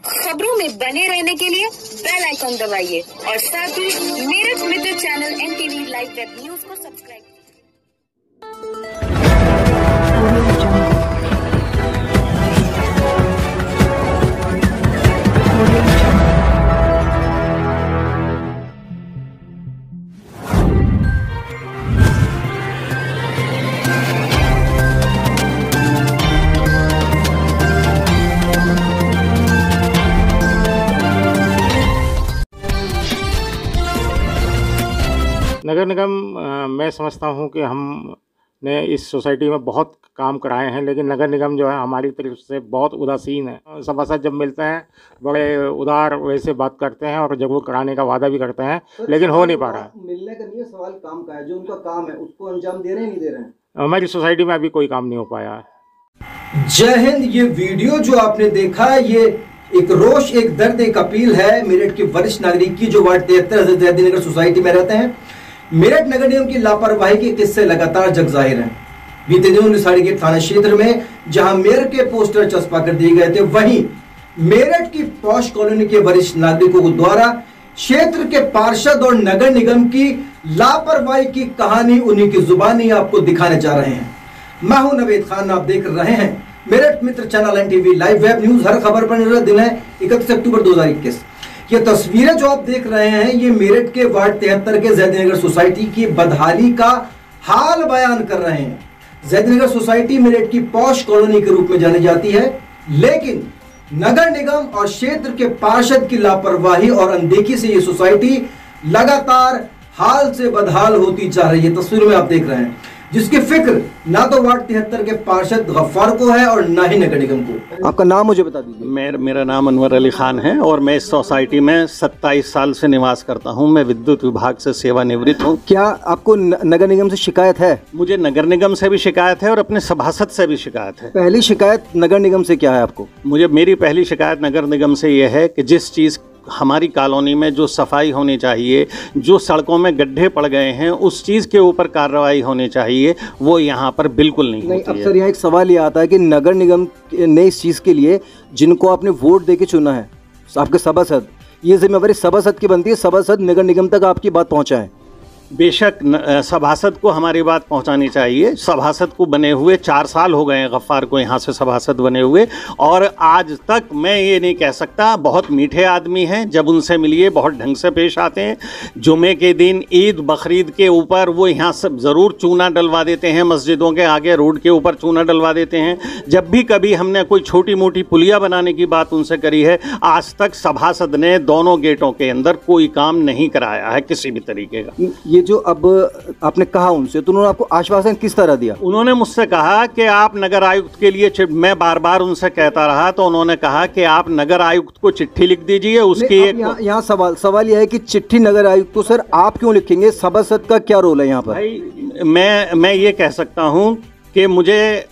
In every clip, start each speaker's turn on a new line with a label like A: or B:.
A: खबरों में बने रहने के लिए बेल आइकॉन दबाइए और साथ ही Meerut Mitra channel NTV live web news को सब्सक्राइब कीजिए।
B: नगर निगम मैं समझता हूं कि हमने इस सोसाइटी में बहुत काम कराए हैं, लेकिन नगर निगम जो है हमारी तरफ से बहुत उदासीन है। सभासद जब मिलते हैं बड़े उदार वैसे बात करते हैं और जरूर कराने का वादा भी करते हैं, लेकिन हो नहीं पा रहा है।
C: मिलने का नहीं है सवाल, काम का है। जो उनका काम है उसको अंजाम दे रहे हैं, नहीं दे रहे हैं?
B: हमारी सोसाइटी में अभी कोई काम नहीं हो पाया है।
C: जय हिंद। ये वीडियो जो आपने देखा, ये एक रोष, एक दर्द, एक अपील है मेरठ के वरिष्ठ नागरिक की जो वार्ड 73 जयदी नगर सोसाइटी में रहते हैं। मेरठ नगर निगम की लापरवाही के किस्से लगातार जग जाहिर हैं। बीते दिनों निसारी के थाना क्षेत्र में जहां मेयर के पोस्टर चस्पा कर दिए गए थे, वहीं मेरठ की पॉश कॉलोनी के वरिष्ठ नागरिकों द्वारा क्षेत्र के पार्षद और नगर निगम की लापरवाही की कहानी उन्हीं की जुबानी आपको दिखाने जा रहे हैं। मैं हूं नवेद खान, आप देख रहे हैं Meerut Mitra channel NTV live web news. हर खबर पर नजर। दिन है 31 अक्टूबर 2021। ये तस्वीरें जो आप देख रहे हैं, ये मेरठ के वार्ड 73 के जयदी नगर सोसाइटी की बदहाली का हाल बयान कर रहे हैं। जयदी नगर सोसाइटी मेरठ की पॉश कॉलोनी के रूप में जानी जाती है, लेकिन नगर निगम और क्षेत्र के पार्षद की लापरवाही और अनदेखी से ये सोसाइटी लगातार हाल से बदहाल होती जा रही है। तस्वीर में आप देख रहे हैं, जिसकी फिक्र ना तो वार्ड 73 के पार्षद गफ्फार को है और ना ही नगर निगम को। आपका नाम मुझे बता दीजिए।
D: मेरा नाम अनवर अली खान है और मैं इस सोसाइटी में 27 साल से निवास करता हूं। मैं विद्युत विभाग से सेवानिवृत्त हूं।
C: क्या आपको नगर निगम से शिकायत है?
D: मुझे नगर निगम से भी शिकायत है और अपने सभासद से भी शिकायत है।
C: पहली शिकायत नगर निगम से क्या है आपको?
D: मेरी पहली शिकायत नगर निगम से यह है कि जिस चीज़ हमारी कॉलोनी में जो सफाई होनी चाहिए, जो सड़कों में गड्ढे पड़ गए हैं, उस चीज़ के ऊपर कार्रवाई होनी चाहिए, वो यहाँ पर बिल्कुल नहीं होती है।
C: अक्सर यहाँ एक सवाल ये आता है कि नगर निगम ने इस चीज़ के लिए जिनको आपने वोट देके चुना है, आपके सभासद, ये जिम्मेवारी सभासद की बनती है। सभासद नगर निगम तक आपकी बात पहुँचाएं।
D: बेशक सभासद को हमारी बात पहुंचानी चाहिए। सभासद को बने हुए 4 साल हो गए हैं, गफ्फार को यहाँ से सभासद बने हुए, और आज तक मैं ये नहीं कह सकता। बहुत मीठे आदमी हैं, जब उनसे मिलिए बहुत ढंग से पेश आते हैं। जुमे के दिन, ईद बकरीद के ऊपर वो यहाँ सब ज़रूर चूना डलवा देते हैं, मस्जिदों के आगे रोड के ऊपर चूना डलवा देते हैं। जब भी कभी हमने कोई छोटी मोटी पुलिया बनाने की बात उनसे करी है, आज तक सभासद ने दोनों गेटों के अंदर कोई काम नहीं कराया है किसी भी तरीके का।
C: ये जो अब आपने कहा उनसे, तो उन्होंने आपको आश्वासन किस तरह दिया?
D: उन्होंने मुझसे कहा कि आप नगर आयुक्त के लिए, मैं बार बार उनसे कहता रहा, तो उन्होंने कहा कि आप नगर आयुक्त को चिट्ठी लिख दीजिए। उसकी
C: यहाँ सवाल यह है कि चिट्ठी नगर आयुक्त को सर आप क्यों लिखेंगे? सभासद का क्या रोल है यहाँ पर?
D: भाई मैं ये कह सकता हूँ कि मुझे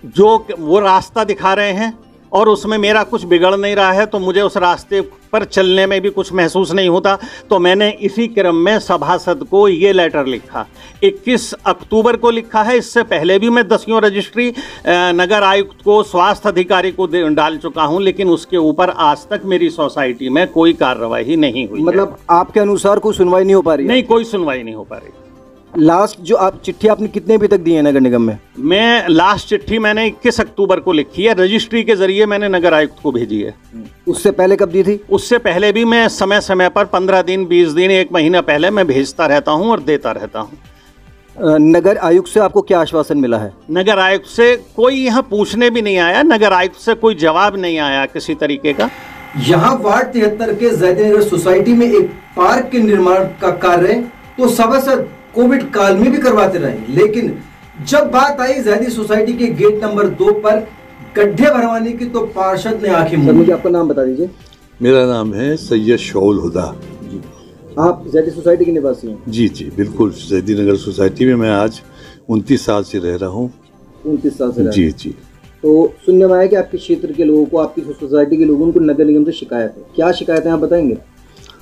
D: जो वो रास्ता दिखा रहे हैं और उसमें मेरा कुछ बिगड़ नहीं रहा है, तो मुझे उस रास्ते पर चलने में भी कुछ महसूस नहीं होता। तो मैंने इसी क्रम में सभासद को ये लेटर लिखा, 21 अक्टूबर को लिखा है। इससे पहले भी मैं 10वीं रजिस्ट्री नगर आयुक्त को, स्वास्थ्य अधिकारी को डाल चुका हूं, लेकिन उसके ऊपर आज तक मेरी सोसाइटी में कोई कार्रवाई नहीं हुई।
C: मतलब आपके अनुसार कोई सुनवाई नहीं हो पा रही?
D: नहीं, कोई सुनवाई नहीं हो पा रही।
C: लास्ट जो आप चिट्ठी आपने कितने अभी तक दी है नगर निगम में?
D: मैं लास्ट चिट्ठी मैंने 21 अक्टूबर को लिखी है, रजिस्ट्री के जरिए मैंने नगर आयुक्त को भेजी है।
C: उससे पहले कब दी थी?
D: उससे पहले भी मैं समय समय पर 15 दिन, 20 दिन, 1 महीना पहले मैं भेजता रहता हूं और देता रहता हूं।
C: नगर आयुक्त से आपको क्या आश्वासन मिला है?
D: नगर आयुक्त से कोई यहाँ पूछने भी नहीं आया, नगर आयुक्त से कोई जवाब नहीं आया किसी तरीके का।
C: यहाँ वार्ड 73 के जयदी नगर सोसाइटी में एक पार्क के निर्माण का कार्य तो सभासद कोविड काल में भी करवाते रहे, लेकिन जब बात आई जयदी सोसाइटी के गेट नंबर 2 पर गड्ढे भरवाने की, तो पार्षद ने आंखें मूंदी। मुझे आपका नाम बता दीजिए।
E: मेरा नाम है सैयद शौल हुदा।
C: आप जयदी सोसाइटी के निवासी हैं?
E: जी बिल्कुल। जयदी नगर सोसाइटी में मैं आज 29 साल से रह रहा हूँ।
C: 29 साल से?
E: जी।
C: तो सुनने में आया कि आपके क्षेत्र के लोगों को, आपकी सोसाइटी के लोगों को नगर निगम से शिकायत है। क्या शिकायत है आप बताएंगे?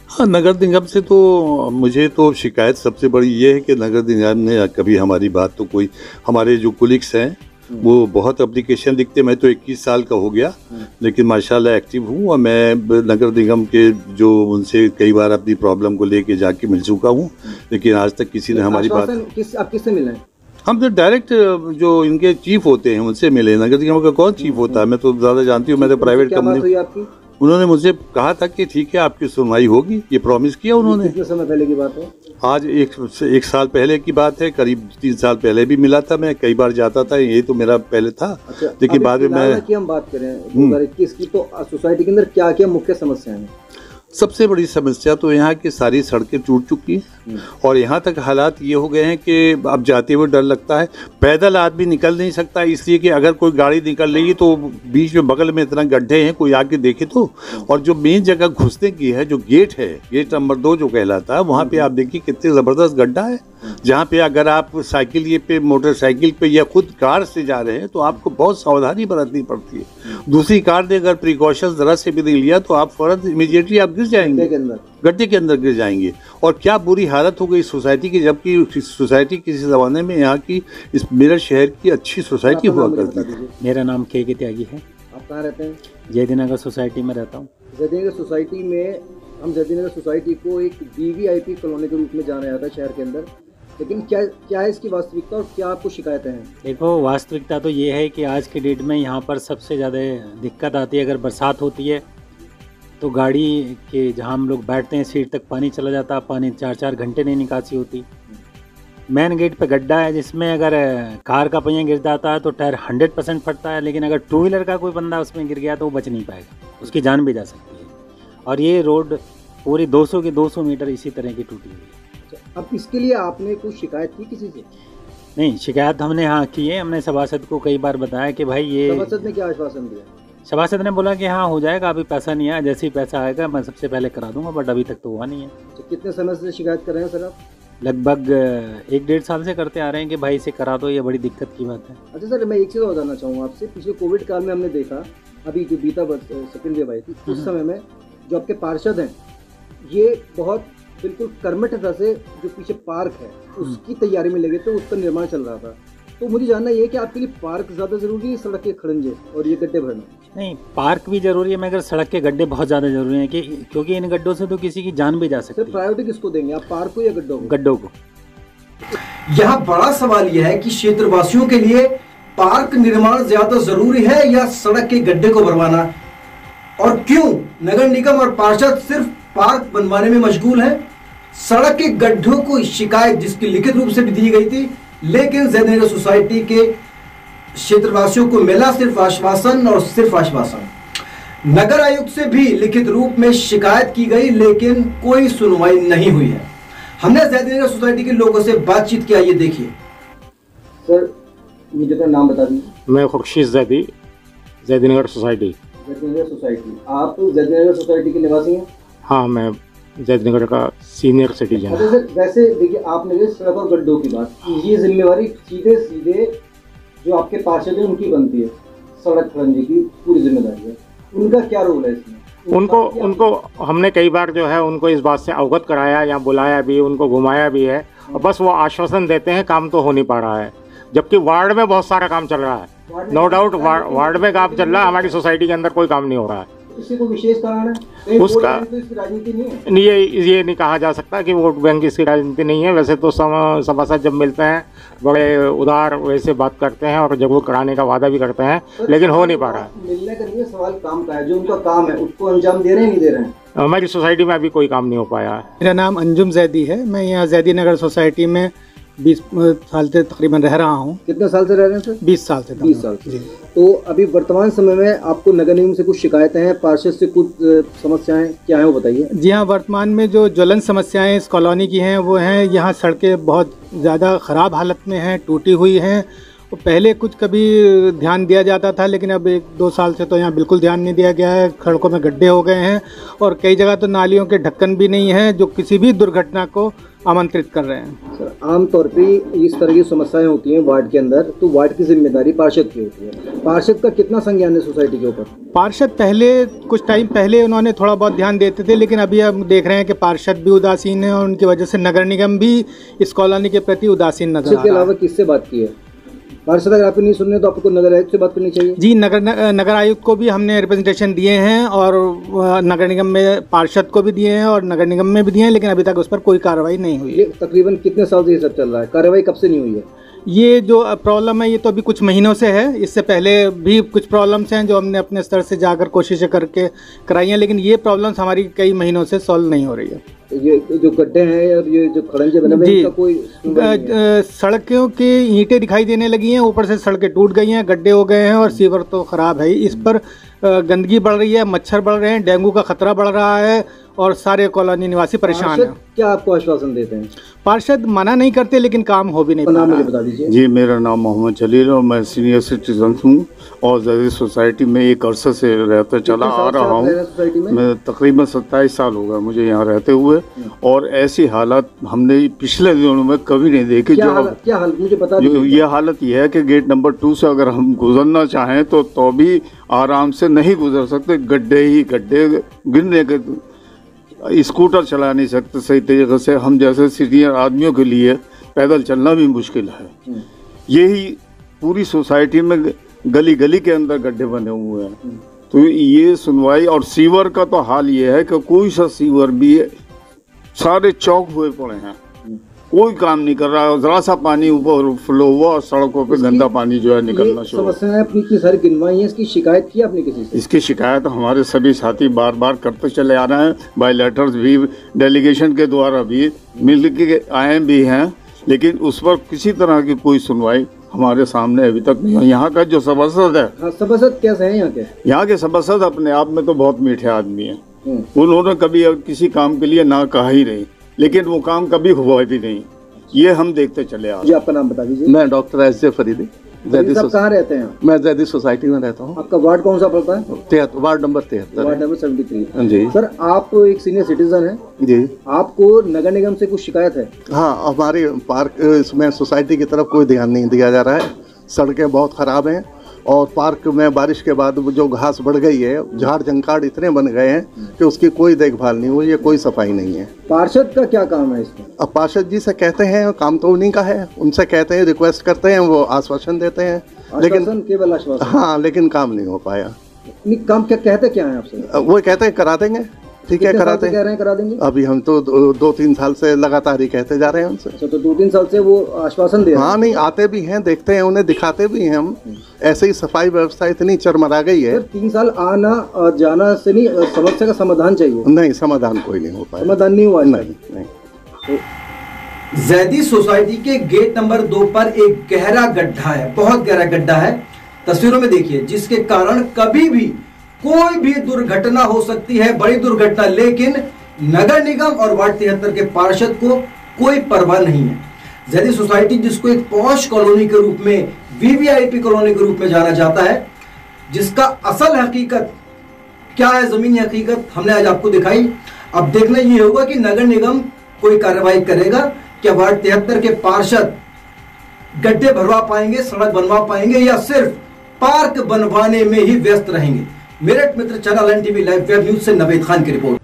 E: हाँ, नगर निगम से तो मुझे तो शिकायत सबसे बड़ी ये है कि नगर निगम ने कभी हमारी बात तो कोई, हमारे जो कुलीग्स हैं वो बहुत एप्लीकेशन लिखते, मैं तो 21 साल का हो गया, लेकिन माशाल्लाह एक्टिव हूँ। और मैं नगर निगम के जो उनसे कई बार अपनी प्रॉब्लम को लेके जाके मिल चुका हूँ, लेकिन आज तक किसी ने हमारी बात।
C: आप किससे मिले हैं?
E: हम तो डायरेक्ट जो इनके चीफ होते हैं उनसे मिले। नगर निगम का कौन चीफ होता है, मैं तो ज़्यादा जानती हूँ, मैं तो प्राइवेट कंपनी।
C: आपकी
E: उन्होंने मुझसे कहा था कि ठीक है आपकी सुनवाई होगी, ये प्रॉमिस किया उन्होंने।
C: कितने समय पहले की बात है?
E: आज एक साल पहले की बात है, करीब 3 साल पहले भी मिला था। मैं कई बार जाता था, ये तो मेरा पहले था।
C: अच्छा,
E: लेकिन बाद में मैं
C: की हम बात करें 2021 की, तो सोसाइटी के अंदर क्या क्या मुख्य समस्याएं हैं?
E: सबसे बड़ी समस्या तो यहाँ की सारी सड़कें टूट चुकी हैं और यहाँ तक हालात ये हो गए हैं कि अब जाते हुए डर लगता है। पैदल आदमी निकल नहीं सकता, इसलिए कि अगर कोई गाड़ी निकल रही है तो बीच में बगल में इतना गड्ढे हैं, कोई आके देखे तो। और जो मेन जगह घुसने की है, जो गेट है, गेट नंबर 2 जो कहलाता है, वहाँ पे आप देखिए कितने ज़बरदस्त गड्ढा है, जहाँ पे अगर आप साइकिल ये पे, मोटरसाइकिल पे या खुद कार से जा रहे हैं तो आपको बहुत सावधानी बरतनी पड़ती है। दूसरी कार ने अगर प्रिकॉशन जरा से भी नहीं लिया तो आप फौरन इमीडिएटली आप गिर जाएंगे, गड्ढे के अंदर गिर जाएंगे। और क्या बुरी हालत हो गई सोसाइटी की, जबकि सोसाइटी किसी ज़माने में यहाँ की इस मेरठ शहर की अच्छी सोसाइटी हुआ करती थी।
F: मेरा नाम के त्यागी है।
C: आप कहाँ रहते हैं?
F: जयदीनगर सोसाइटी में रहता हूँ।
C: जयदीनगर सोसाइटी में, हम जयदीनगर सोसाइटी को एक वीवीआईपी कॉलोनी के रूप में जाना जाता है शहर के अंदर, लेकिन क्या है इसकी वास्तविकता और क्या आपको शिकायतें हैं?
F: देखो, वास्तविकता तो ये है कि आज के डेट में यहाँ पर सबसे ज़्यादा दिक्कत आती है। अगर बरसात होती है तो गाड़ी के जहाँ हम लोग बैठते हैं सीट तक पानी चला जाता है, पानी 4-4 घंटे नहीं निकासी होती। मेन गेट पे गड्ढा है जिसमें अगर कार का पहिया गिर जाता है तो टायर 100% फटता है, लेकिन अगर 2 व्हीलर का कोई बंदा उसमें गिर गया तो वो बच नहीं पाएगा, उसकी जान भी जा सकती है। और ये रोड पूरी 200 के 200 मीटर इसी तरह की टूटी हुई है।
C: अब इसके लिए आपने कुछ शिकायत की किसी से?
F: नहीं, शिकायत हमने हाँ की है। हमने सभासद को कई बार बताया कि भाई ये।
C: सभासद ने क्या आश्वासन दिया?
F: सभासद ने बोला कि हाँ हो जाएगा, अभी पैसा नहीं आया, जैसे ही पैसा आएगा मैं सबसे पहले करा दूंगा, बट अभी तक तो हुआ नहीं है।
C: तो कितने समय से शिकायत कर रहे हैं सर आप?
F: लगभग 1-1.5 साल से करते आ रहे हैं कि भाई इसे करा दो, ये बड़ी दिक्कत की बात है।
C: अच्छा सर, मैं एक चीज़ और जानना चाहूँगा आपसे। पिछले कोविड काल में हमने देखा, अभी जो बीता सेकेंड वेव आई थी उस समय में जो आपके पार्षद हैं, ये बहुत बिल्कुल कर्मठता से जो पीछे पार्क है उसकी तैयारी में लगे थे, उसका निर्माण चल रहा था। तो मुझे जानना ये है कि आपके लिए पार्क ज़्यादा ज़रूरी है, सड़क के खड़ंजे और ये गड्ढे भरना?
F: नहीं, पार्क भी जरूरी है मगर सड़क के गड्ढे बहुत ज़्यादा जरूरी हैं कि क्योंकि इन गड्ढों से तो किसी की जान भी जा सकती है।
C: सर, प्रायोरिटी किसको देंगे आप, पार्क को या गड्ढों को?
F: गड्ढों को।
C: यहाँ बड़ा सवाल यह है कि क्षेत्रवासियों के लिए पार्क निर्माण ज्यादा जरूरी है या सड़क के गड्ढे को भरवाना, और क्यों नगर निगम और पार्षद सिर्फ पार्क बनवाने में मशगूल है? सड़क के गड्ढों को शिकायत जिसकी लिखित रूप से भी दी गई थी, लेकिन जयदीनगर सोसाइटी के क्षेत्रवासियों को मिला सिर्फ आश्वासन और सिर्फ आश्वासन। नगर आयुक्त से भी लिखित रूप में शिकायत की गई, लेकिन कोई सुनवाई नहीं हुई है। हमने जयदीनगर सोसाइटी के लोगों से बातचीत किया, ये देखिए। सर, मुझे अपना नाम बता दीजिए।
B: मैं खुर्शीद जैदी, जयदीनगर सोसाइटी।
C: जयदीनगर सोसाइटी, आप जयदीनगर सोसाइटी के निवासी हैं?
B: हाँ, मैं जयदीनगर का सीनियर सिटीजन।
C: अच्छा सर, वैसे देखिए, आपने ये सड़क और गड्ढों की बात की, ये जिम्मेवारी सीधे जो आपके पार्षद हैं उनकी बनती है। सड़क खड़ंजे की पूरी जिम्मेदारी है, उनका क्या रोल है इसमें?
B: उनको हमने कई बार जो है उनको इस बात से अवगत कराया या बुलाया भी, उनको घुमाया भी है, और बस वो आश्वासन देते हैं, काम तो हो नहीं पा रहा है। जबकि वार्ड में बहुत सारा काम चल रहा है, नो डाउट वार्ड में काम चल रहा है, हमारी सोसाइटी के अंदर कोई काम नहीं हो रहा है।
C: इससे कोई विशेष कारण है
B: उसका?
C: तो इसकी राजनीति नहीं है।
B: ये नहीं कहा जा सकता कि वोट बैंक इसकी राजनीति नहीं है। वैसे तो सभासद जब मिलते हैं बड़े उदार वैसे बात करते हैं और जरूर कराने का वादा भी करते हैं, लेकिन हो नहीं पा रहा है।
C: मिलने का नहीं, सवाल काम का है। जो उनका काम है उसको अंजाम दे रहे हैं, नहीं दे रहे हैं?
B: हमारी सोसाइटी में अभी कोई काम नहीं हो पाया है।
G: मेरा नाम अंजुम जैदी है। मैं यहाँ जयदीनगर सोसाइटी में 20 साल से तकरीबन रह रहा हूँ।
C: कितने साल से रह रहे हैं सर?
G: 20 साल से।
C: 20 साल से। तो अभी वर्तमान समय में आपको नगर निगम से कुछ शिकायतें हैं, पार्षद से कुछ समस्याएं क्या हैं, वो बताइए।
G: जी हाँ, वर्तमान में जो ज्वलन समस्याएं इस कॉलोनी की हैं वो हैं, यहाँ सड़कें बहुत ज़्यादा ख़राब हालत में हैं, टूटी हुई हैं। पहले कुछ कभी ध्यान दिया जाता था, लेकिन अब 1-2 साल से तो यहाँ बिल्कुल ध्यान नहीं दिया गया है। सड़कों में गड्ढे हो गए हैं और कई जगह तो नालियों के ढक्कन भी नहीं हैं, जो किसी भी दुर्घटना को आमंत्रित कर रहे हैं।
C: सर, आमतौर पे इस तरह की समस्याएं होती हैं वार्ड के अंदर, तो वार्ड की जिम्मेदारी पार्षद की होती है। पार्षद का कितना संज्ञान है सोसाइटी के ऊपर?
G: पार्षद पहले कुछ टाइम पहले उन्होंने थोड़ा बहुत ध्यान देते थे, लेकिन अभी हम देख रहे हैं कि पार्षद भी उदासीन है और उनकी वजह से नगर निगम भी इस कॉलोनी के प्रति उदासीन नजर आ रहा है।
C: इसके अलावा किससे बात की है? पार्षद अगर आपको नहीं सुन रहे तो आपको नगर आयुक्त से बात करनी चाहिए।
G: जी, नगर आयुक्त को भी हमने रिप्रेजेंटेशन दिए हैं और नगर निगम में पार्षद को भी दिए हैं और नगर निगम में भी दिए हैं, लेकिन अभी तक उस पर कोई कार्रवाई नहीं हुई है।
C: तकरीबन कितने साल से ये सब चल रहा है, कार्रवाई कब से नहीं हुई है?
G: ये जो प्रॉब्लम है ये तो अभी कुछ महीनों से है, इससे पहले भी कुछ प्रॉब्लम्स हैं जो हमने अपने स्तर से जाकर कोशिशें करके कराई हैं, लेकिन ये प्रॉब्लम्स हमारी कई महीनों से सॉल्व नहीं हो रही है।
C: ये जो गड्ढे हैं और ये जो खड़ंजे बने हुए हैं, इनका कोई
G: सड़कों की ईंटें दिखाई देने लगी हैं, ऊपर से सड़कें टूट गई हैं, गड्ढे हो गए हैं और सीवर तो ख़राब है। इस पर गंदगी बढ़ रही है, मच्छर बढ़ रहे हैं, डेंगू का खतरा बढ़ रहा है और सारे कॉलोनी निवासी परेशान हैं।
C: क्या आपको आश्वासन देते हैं?
G: पार्षद मना नहीं करते लेकिन काम हो भी नहीं पा रहा।
C: बता दीजिए।
E: जी, मेरा नाम मोहम्मद जलील और मैं सीनियर सिटीजन हूँ और ज़ैदी सोसाइटी में एक अरसे से रहते चला आ रहा हूँ। मैं तकरीबन 27 साल हो गए मुझे यहाँ रहते हुए और ऐसी हालत हमने पिछले दिनों में कभी नहीं देखी।
C: क्या हालत मुझे बता दीजिए।
E: ये हालत यह है कि गेट नंबर 2 से अगर हम गुजरना चाहें तो भी आराम से नहीं गुजर सकते, गड्ढे ही गड्ढे, गिरने के स्कूटर चला नहीं सकते सही तरीके से। हम जैसे सीनियर आदमियों के लिए पैदल चलना भी मुश्किल है। यही पूरी सोसाइटी में गली गली के अंदर गड्ढे बने हुए हैं। तो ये सुनवाई और सीवर का तो हाल ये है कि कोई सा सीवर भी सारे चौक हुए पड़े हैं, कोई काम नहीं कर रहा है। जरा सा पानी ऊपर फ्लो हुआ और सड़कों पे गंदा पानी जो है निकलना शुरू।
C: समस्याएं अपनी इतनी सारी गिनवाई है, इसकी शिकायत की आपने किसी से?
E: इसकी शिकायत हमारे सभी साथी बार बार करते चले आ रहे हैं, बाय लेटर्स भी, डेलीगेशन के द्वारा भी मिल के आए भी हैं, लेकिन उस पर किसी तरह की कोई सुनवाई हमारे सामने अभी तक नहीं है। यहाँ का जो सभासद है,
C: हाँ, सभासद कैसे हैं यहाँ के?
E: यहाँ के सभासद अपने आप में तो बहुत मीठे आदमी हैं। उन्होंने कभी किसी काम के लिए ना कहा ही नहीं, लेकिन वो काम कभी हुआ भी नहीं। ये हम देखते चले आ रहे हैं।
C: जी, आपका नाम बता दीजिए।
H: मैं डॉक्टर एस.जे. फरीदी,
C: जैदी कहाँ रहते हैं?
H: मैं जैदी सोसाइटी में रहता हूँ।
C: आपका वार्ड कौन सा पड़ता है?
H: Ward number 73।
C: Ward number 73।
H: जी
C: सर, आप एक सीनियर सिटीजन हैं
H: जी।
C: आपको नगर निगम से कुछ शिकायत है?
H: हाँ, हमारे पार्क इसमें सोसाइटी की तरफ कोई ध्यान नहीं दिया जा रहा है। सड़कें बहुत ख़राब हैं और पार्क में बारिश के बाद जो घास बढ़ गई है, झाड़ जंकाड़ इतने बन गए हैं कि उसकी कोई देखभाल नहीं हुई है, कोई सफाई नहीं है।
C: पार्षद का क्या काम है इसमें?
H: अब पार्षद जी से कहते हैं, काम तो उन्हीं का है, उनसे कहते हैं, रिक्वेस्ट करते हैं, वो आश्वासन देते हैं, लेकिन
C: केवल आश्वासन।
H: हाँ, लेकिन काम नहीं हो पाया।
C: काम क्या कहते क्या है आपसे?
H: वो कहते हैं करा देंगे, ठीक है कराते हैं।
C: कह रहे हैं करा देंगे।
H: अभी हम तो 2-3 साल से लगातार ही कहते जा रहे हैं उनसे।
C: अच्छा, तो 2-3 साल से वो आश्वासन दे रहे हैं?
H: हाँ, नहीं, आते भी हैं, देखते हैं, उन्हें दिखाते भी हैं हम। ऐसे ही सफाई व्यवस्था इतनी चरमरा गई है।
C: 3 साल आना और जाना से नहीं, समस्या का समाधान चाहिए।
H: नहीं, समाधान कोई नहीं हो पाया।
C: समाधान नहीं हुआ?
H: नहीं।
C: जैदी सोसाइटी के गेट नंबर 2 पर एक गहरा गड्ढा है, बहुत गहरा गड्ढा है, तस्वीरों में देखिए, जिसके कारण कभी भी कोई भी दुर्घटना हो सकती है, बड़ी दुर्घटना। लेकिन नगर निगम और वार्ड 73 के पार्षद को कोई परवाह नहीं है। जैदी सोसाइटी, जिसको एक पॉश कॉलोनी के रूप में, वीवीआईपी कॉलोनी के रूप में जाना जाता है, जिसका असल हकीकत क्या है, जमीनी हकीकत हमने आज आपको दिखाई। अब देखना यह होगा कि नगर निगम कोई कार्रवाई करेगा, क्या वार्ड 73 के पार्षद गड्ढे भरवा पाएंगे, सड़क बनवा पाएंगे, या सिर्फ पार्क बनवाने में ही व्यस्त रहेंगे। Meerut Mitra channel NTV live web news से नवेद खान की रिपोर्ट।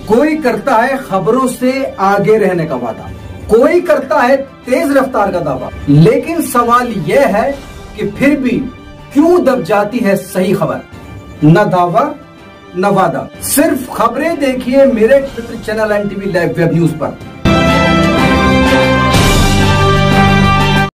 C: कोई करता है खबरों से आगे रहने का वादा, कोई करता है तेज रफ्तार का दावा, लेकिन सवाल यह है कि फिर भी क्यों दब जाती है सही खबर? न दावा न वादा, सिर्फ खबरें देखिए Meerut Mitra channel NTV live web news पर।